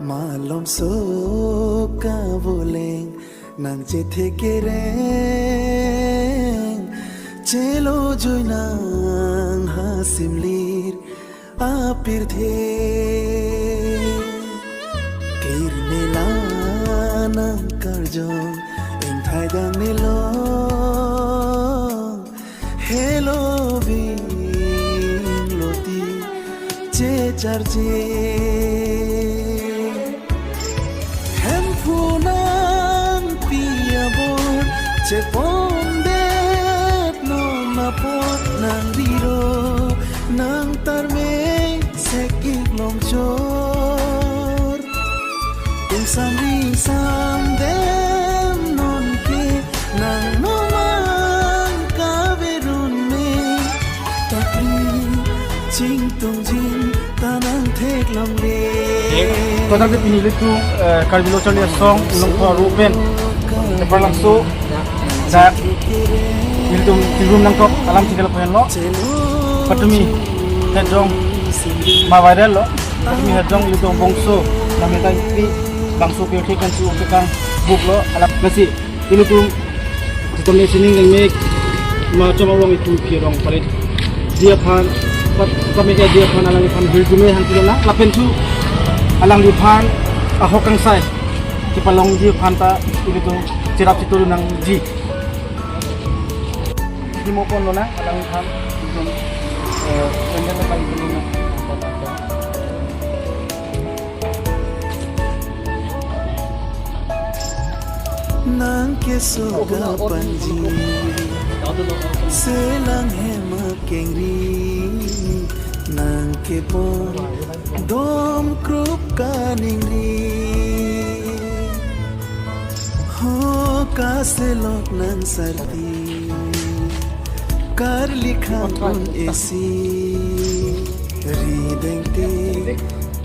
Malam soka boleng nang cethe kereng chelo joy nang hasimlir apir the kir mela nang karjong eng thai dang nilo hello ving loti che charje che pondet no na pot nang diro nang tarme sekik lom chor insam dem non ke nang no man ka verun me takri ching tung jin tanang thek lom le Todang pinili tu karbilo chali song ulong ko rupen Parlangso sa Miltum Tirum ng kop alam tinggal po yan lo Patumi Hedong Ma-viral lo Patumi Hedong Miltum Bongso Namita Iti Bangso Piyothikan Si Upikan Book lo Alam Kasi Miltum Titom na sining ng make Macam awang itu Pirong Palit Dia pan Kami dia pan alang ipan Hildume Hangkilo na Lapen su Alang ipan Ahokang say Kipalong dia pan ta Itu Cirap situ nang ji. Di mo pon na alang ham dun kanya na kay dun na. Nang kesoga panji selang hema kengri nang kepon dom krup kaningri kaselok nang sarti kar likhan pun esi rideng te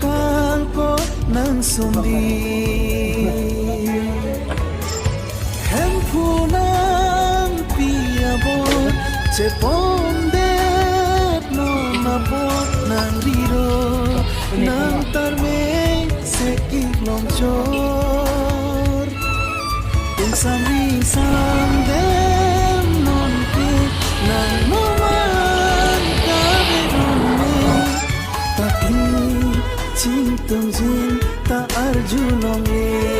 kalpo nang sundi hempunang piabot chepondet no mabot nang riro nang tarme sekik lomchor Sam dem non ke nang no man ka verun me takli ching tung jin ta arjunong le